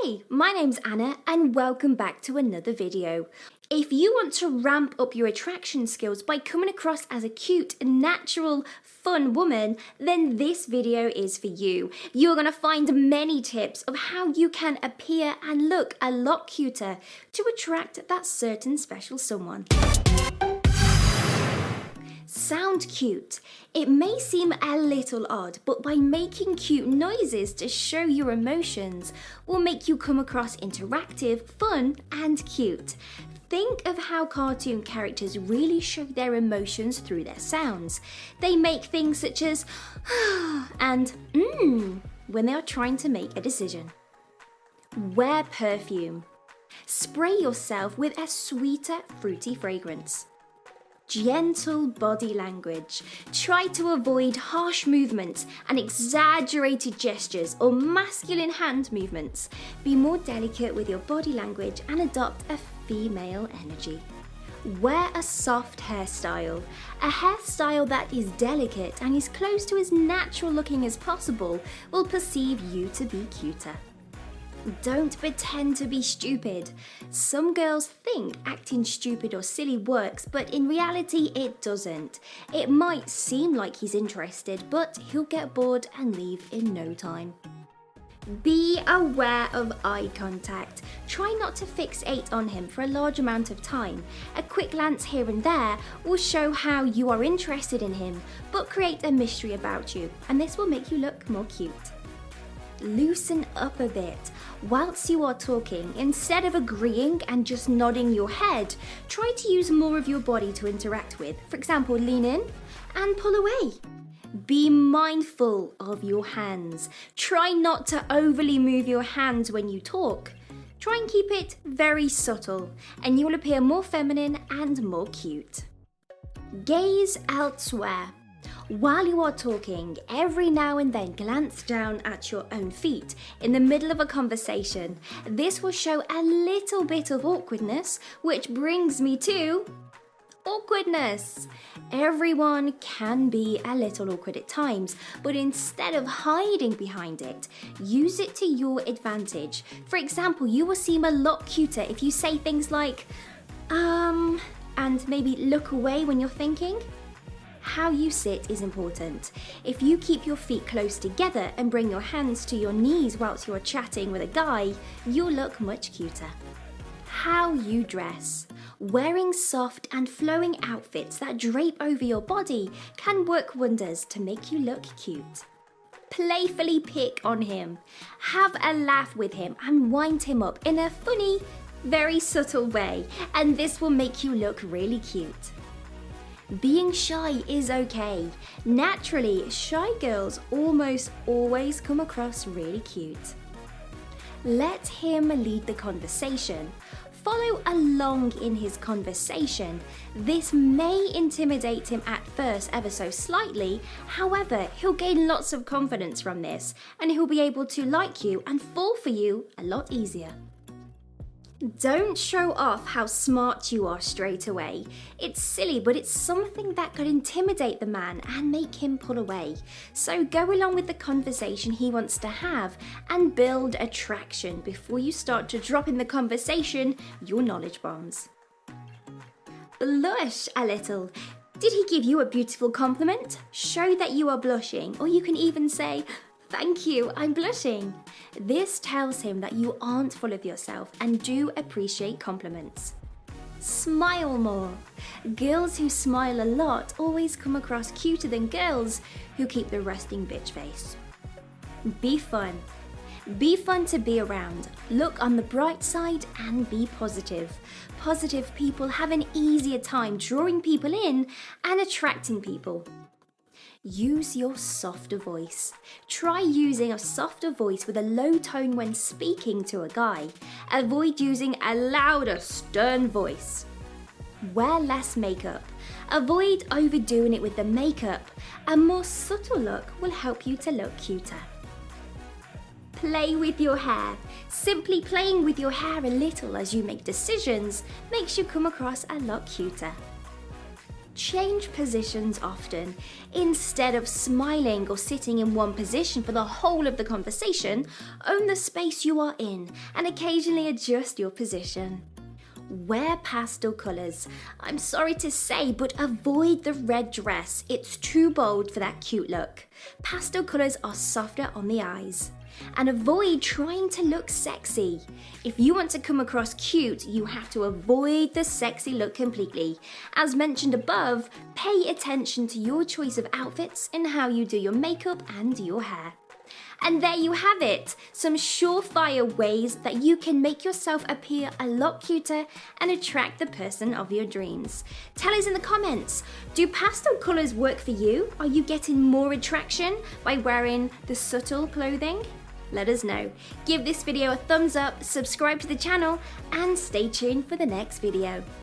Hey, my name's Anna and welcome back to another video. If you want to ramp up your attraction skills by coming across as a cute, natural, fun woman, then this video is for you. You're going to find many tips of how you can appear and look a lot cuter to attract that certain special someone. Sound cute. It may seem a little odd, but by making cute noises to show your emotions will make you come across interactive, fun, and cute. Think of how cartoon characters really show their emotions through their sounds. They make things such as and when they are trying to make a decision. Wear perfume. Spray yourself with a sweeter, fruity fragrance. Gentle body language. Try to avoid harsh movements and exaggerated gestures or masculine hand movements. Be more delicate with your body language and adopt a female energy. Wear a soft hairstyle. A hairstyle that is delicate and is close to as natural looking as possible will perceive you to be cuter. Don't pretend to be stupid. Some girls think acting stupid or silly works, but in reality it doesn't. It might seem like he's interested, but he'll get bored and leave in no time. Be aware of eye contact. Try not to fixate on him for a large amount of time. A quick glance here and there will show how you are interested in him, but create a mystery about you, and this will make you look more cute. Loosen up a bit. Whilst you are talking, instead of agreeing and just nodding your head, try to use more of your body to interact with. For example, lean in and pull away. Be mindful of your hands. Try not to overly move your hands when you talk. Try and keep it very subtle, and you will appear more feminine and more cute. Gaze elsewhere. While you are talking, every now and then glance down at your own feet in the middle of a conversation. This will show a little bit of awkwardness, which brings me to awkwardness. Everyone can be a little awkward at times, but instead of hiding behind it, use it to your advantage. For example, you will seem a lot cuter if you say things like, and maybe look away when you're thinking. How you sit is important. If you keep your feet close together and bring your hands to your knees whilst you're chatting with a guy, you'll look much cuter. How you dress. Wearing soft and flowing outfits that drape over your body can work wonders to make you look cute. Playfully pick on him. Have a laugh with him and wind him up in a funny, very subtle way, and this will make you look really cute. Being shy is okay. Naturally, shy girls almost always come across really cute. Let him lead the conversation. Follow along in his conversation. This may intimidate him at first ever so slightly, however, he'll gain lots of confidence from this and he'll be able to like you and fall for you a lot easier. Don't show off how smart you are straight away. It's silly, but it's something that could intimidate the man and make him pull away. So go along with the conversation he wants to have and build attraction before you start to drop in the conversation your knowledge bombs. Blush a little. Did he give you a beautiful compliment? Show that you are blushing, or you can even say, "Thank you, I'm blushing." This tells him that you aren't full of yourself and do appreciate compliments. Smile more. Girls who smile a lot always come across cuter than girls who keep the resting bitch face. Be fun. Be fun to be around. Look on the bright side and be positive. Positive people have an easier time drawing people in and attracting people. Use your softer voice. Try using a softer voice with a low tone when speaking to a guy. Avoid using a louder, stern voice. Wear less makeup. Avoid overdoing it with the makeup. A more subtle look will help you to look cuter. Play with your hair. Simply playing with your hair a little as you make decisions makes you come across a lot cuter. change positions often. Instead of smiling or sitting in one position for the whole of the conversation, own the space you are in and occasionally adjust your position. Wear pastel colours. I'm sorry to say, but avoid the red dress. It's too bold for that cute look. Pastel colours are softer on the eyes. And avoid trying to look sexy. If you want to come across cute, you have to avoid the sexy look completely. As mentioned above, pay attention to your choice of outfits and how you do your makeup and your hair. And there you have it, some surefire ways that you can make yourself appear a lot cuter and attract the person of your dreams. Tell us in the comments, do pastel colours work for you? Are you getting more attraction by wearing the subtle clothing? Let us know. Give this video a thumbs up, subscribe to the channel, and stay tuned for the next video.